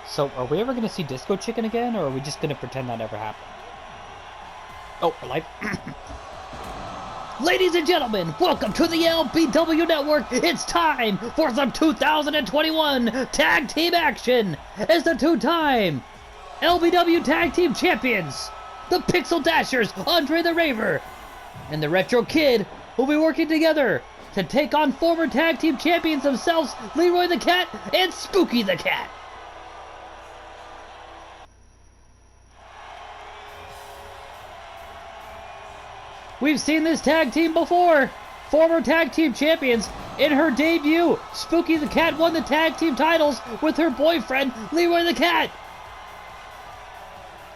So, are we ever going to see Disco Chicken again, or are we just going to pretend that never happened? Oh, we're live. Ladies and gentlemen, welcome to the LBW Network. It's time for some 2021 Tag Team action as the two-time LBW Tag Team Champions, the Pixel Dashers, Andre the Raver, and the Retro Kid will be working together to take on former Tag Team Champions themselves, Leroy the Cat and Spooky the Cat. We've seen this tag team before. Former tag team champions. In her debut, Spooky the Cat won the tag team titles with her boyfriend, Leroy the Cat.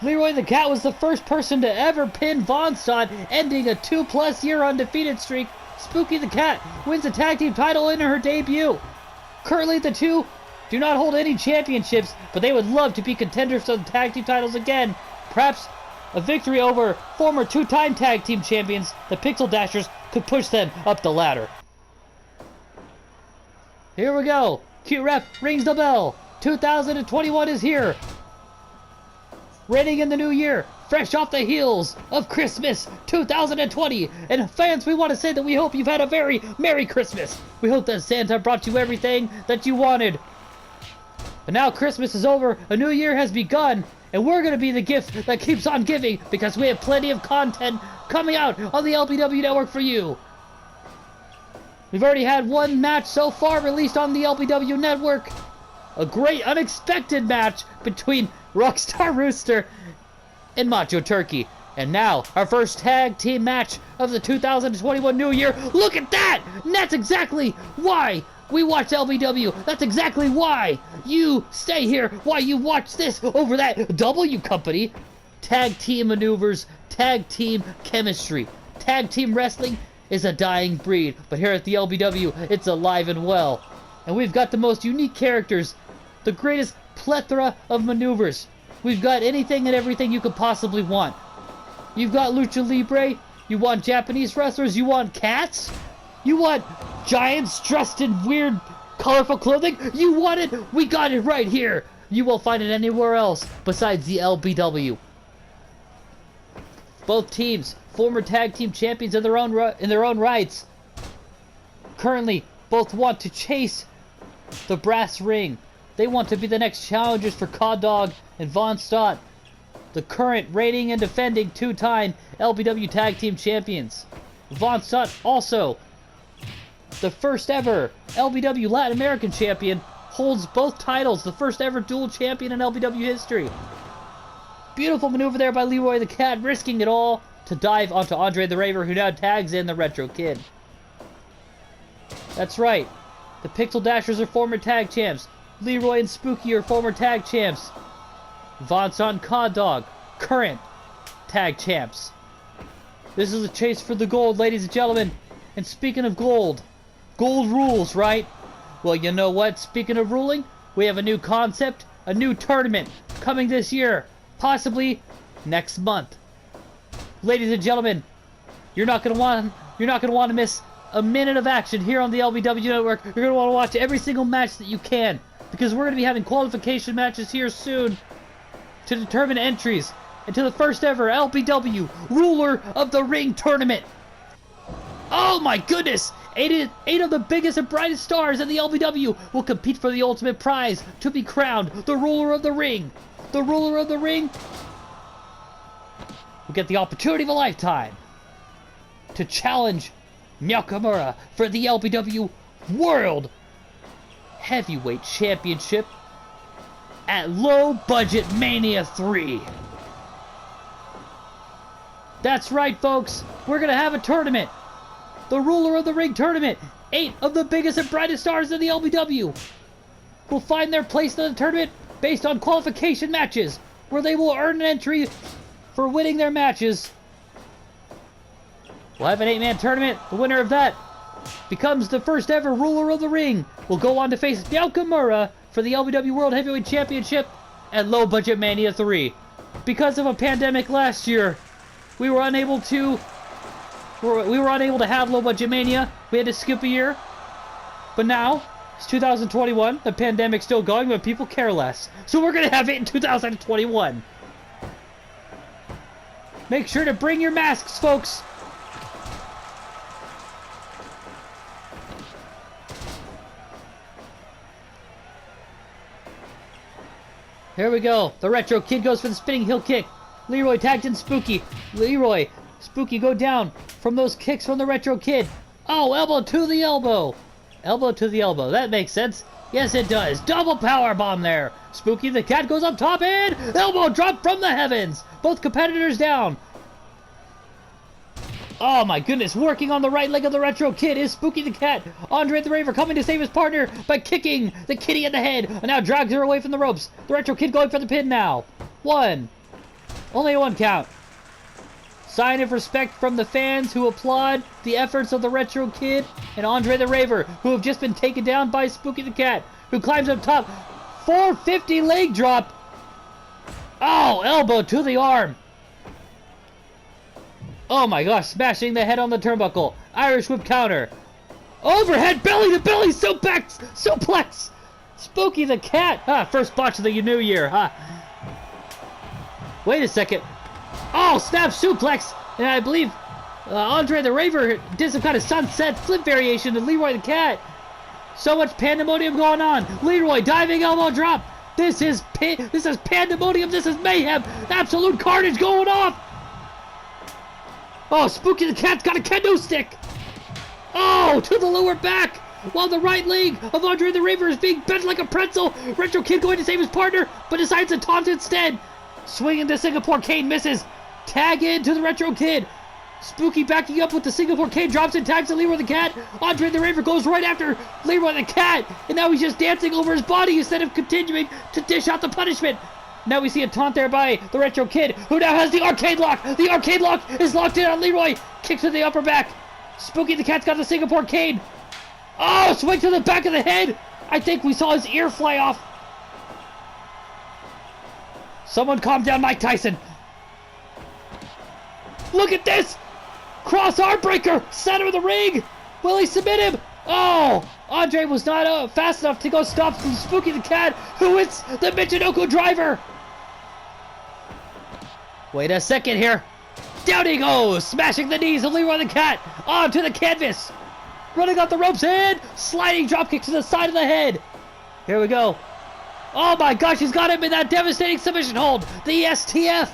Leroy the Cat was the first person to ever pin Von Stott, ending a 2+ year undefeated streak. Spooky the Cat wins the tag team title in her debut. Currently, the two do not hold any championships, but they would love to be contenders for the tag team titles again. Perhaps a victory over former two-time tag team champions, the Pixel Dashers, could push them up the ladder. Here we go. Q-Ref rings the bell. 2021 is here. Reigning in the new year, fresh off the heels of Christmas 2020. And fans, we want to say that we hope you've had a very Merry Christmas. We hope that Santa brought you everything that you wanted. But now Christmas is over, a new year has begun, and we're going to be the gift that keeps on giving because we have plenty of content coming out on the LBW Network for you. We've already had one match so far released on the LBW Network. A great unexpected match between Rockstar Rooster and Macho Turkey. And now, our first tag team match of the 2021 New Year. Look at that! And that's exactly why we watch LBW. That's exactly why you stay here, why you watch this over that W company. Tag team maneuvers, tag team chemistry. Tag team wrestling is a dying breed, but here at the LBW, it's alive and well. And we've got the most unique characters, the greatest plethora of maneuvers. We've got anything and everything you could possibly want. You've got Lucha Libre, you want Japanese wrestlers, you want cats, you want giants dressed in weird, colorful clothing, you want it, we got it right here. You won't find it anywhere else besides the LBW. Both teams, former tag team champions in their own rights. Currently, both want to chase the brass ring. They want to be the next challengers for Cod Dog and Von Stott, the current reigning and defending two-time LBW Tag Team Champions. Von Stott also the first ever LBW Latin American Champion, holds both titles, the first ever dual champion in LBW history. Beautiful maneuver there by Leroy the Cat, risking it all to dive onto Andre the Raver, who now tags in the Retro Kid. That's right, the Pixel Dashers are former tag champs. Leroy and Spooky are former tag champs. Von Stott and Cod Dog, current tag champs. This is a chase for the gold, ladies and gentlemen. And speaking of gold rules, right? Well, you know what? Speaking of ruling, we have a new concept, a new tournament coming this year, possibly next month. Ladies and gentlemen, you're not gonna want to miss a minute of action here on the LBW Network. You're gonna want to watch every single match that you can, because we're gonna be having qualification matches here soon to determine entries into the first ever LBW Ruler of the Ring tournament. Oh my goodness! Eight of the biggest and brightest stars in the LBW will compete for the ultimate prize to be crowned the Ruler of the Ring. The Ruler of the Ring will get the opportunity of a lifetime to challenge Meow for the LBW World Heavyweight Championship at Low Budget Mania 3. That's right, folks. We're going to have a tournament. The Ruler of the Ring tournament. 8 of the biggest and brightest stars in the LBW will find their place in the tournament based on qualification matches, where they will earn an entry for winning their matches. We'll have an 8-man tournament. The winner of that becomes the first ever Ruler of the Ring. Will go on to face Meow for the LBW World Heavyweight Championship at Low Budget Mania 3. Because of a pandemic last year, we were unable to have Low Budget Mania. We had to skip a year. But now, It's 2021. The pandemic's still going, but people care less. So we're going to have it in 2021. Make sure to bring your masks, folks. Here we go. The Retro Kid goes for the spinning heel kick. Leroy tagged in Spooky. Leroy, Spooky go down from those kicks from the Retro Kid. Oh, elbow to the elbow. Elbow to the elbow. That makes sense. Yes, it does. Double power bomb there. Spooky the Cat goes up top and elbow drop from the heavens. Both competitors down. Oh my goodness, working on the right leg of the Retro Kid is Spooky the Cat. Andre the Raver coming to save his partner by kicking the kitty in the head. And now drags her away from the ropes. The Retro Kid going for the pin now. One. Only a one count. Sign of respect from the fans who applaud the efforts of the Retro Kid and Andre the Raver, who have just been taken down by Spooky the Cat, who climbs up top. 450 leg drop. Oh, elbow to the arm. Oh my gosh, smashing the head on the turnbuckle. Irish whip counter. Overhead belly to belly suplex. Spooky the Cat. First botch of the new year. Wait a second. Oh, snap suplex. And I believe Andre the Raver did some kind of sunset flip variation to Leroy the Cat. So much pandemonium going on. Leroy diving elbow drop. This is pandemonium. This is mayhem. Absolute carnage going off. Oh, Spooky the Cat's got a kendo stick. Oh, to the lower back. While the right leg of Andre the Raver is being bent like a pretzel. Retro Kid going to save his partner, but decides to taunt instead. Swinging the Singapore Cane, misses. Tag in to the Retro Kid. Spooky backing up with the Singapore Cane, drops and tags to Leroy the Cat. Andre the Raver goes right after Leroy the Cat. And now he's just dancing over his body instead of continuing to dish out the punishment. Now we see a taunt there by the Retro Kid, who now has the arcade lock. The arcade lock is locked in on Leroy. Kick to the upper back. Spooky the Cat's got the Singapore Cane. Oh, swing to the back of the head. I think we saw his ear fly off. Someone calm down Mike Tyson. Look at this. Cross arm breaker. Center of the ring. Will he submit him? Oh, Andre was not fast enough to go stop Spooky the Cat, who hits the Michinoku driver. Wait a second here. Down he goes, smashing the knees of Leroy the Cat onto the canvas. Running up the ropes and sliding dropkick to the side of the head. Here we go. Oh my gosh, he's got him in that devastating submission hold. The STF.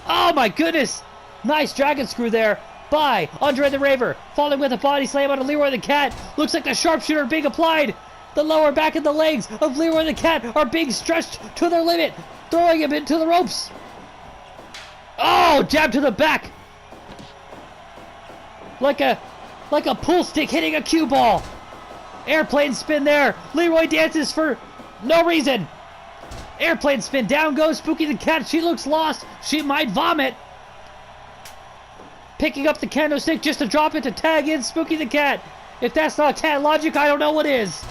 Oh my goodness. Nice dragon screw there by Andre the Raver. Falling with a body slam on Leroy the Cat. Looks like the sharpshooter being applied. The lower back and the legs of Leroy the Cat are being stretched to their limit. Throwing him into the ropes. Oh, jab to the back. Like a pool stick hitting a cue ball. Airplane spin there. Leroy dances for no reason. Airplane spin. Down goes Spooky the Cat. She looks lost. She might vomit. Picking up the kendo stick just to drop it to tag in Spooky the Cat. If that's not cat logic, I don't know what is.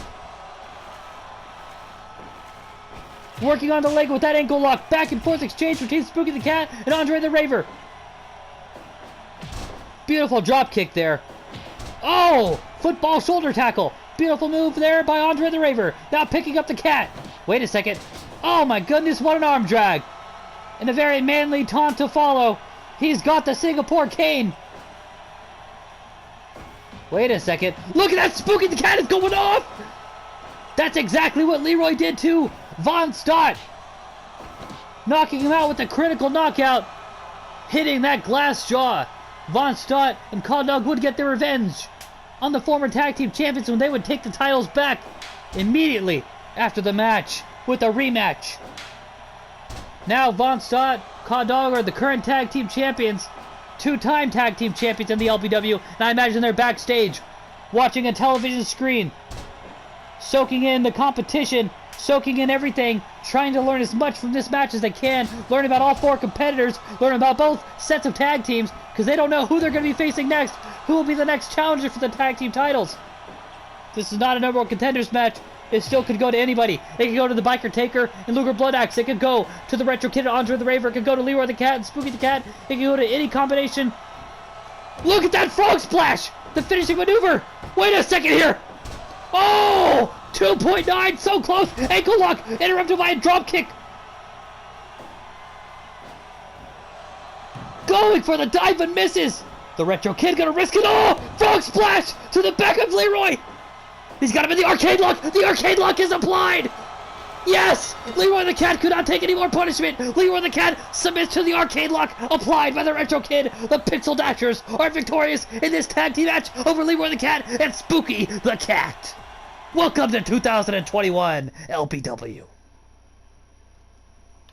Working on the leg with that ankle lock. Back and forth exchange between Spooky the Cat and Andre the Raver. Beautiful drop kick there. Oh, football shoulder tackle. Beautiful move there by Andre the Raver. Now picking up the Cat. Wait a second. Oh my goodness, what an arm drag. And a very manly taunt to follow. He's got the Singapore Cane. Wait a second. Look at that. Spooky the Cat is going off. That's exactly what Leroy did to Von Stott. Knocking him out with a critical knockout. Hitting that glass jaw. Von Stott and Condog would get their revenge on the former tag team champions when they would take the titles back immediately after the match with a rematch. Now Von Stott, Condog are the current tag team champions, two-time tag team champions in the LPW, and I imagine they're backstage watching a television screen, soaking in the competition, soaking in everything, trying to learn as much from this match as they can, learn about all four competitors, learn about both sets of tag teams, because they don't know who they're going to be facing next, who will be the next challenger for the tag team titles. This is not a number one contenders match. It still could go to anybody. It could go to the Biker Taker and Luger Blood Axe. It could go to the Retro Kid and Andre the Raver. It could go to Leroy the Cat and Spooky the Cat. It could go to any combination. Look at that frog splash! The finishing maneuver! Wait a second here! Oh! 2.9, so close! Ankle lock, interrupted by a drop kick. Going for the dive but misses. The Retro Kid gonna risk it all. Frog splash to the back of Leroy. He's got him in the arcade lock. The arcade lock is applied. Yes! Leroy the Cat could not take any more punishment. Leroy the Cat submits to the arcade lock applied by the Retro Kid. The Pixel Dashers are victorious in this tag team match over Leroy the Cat and Spooky the Cat. Welcome to 2021 LPW.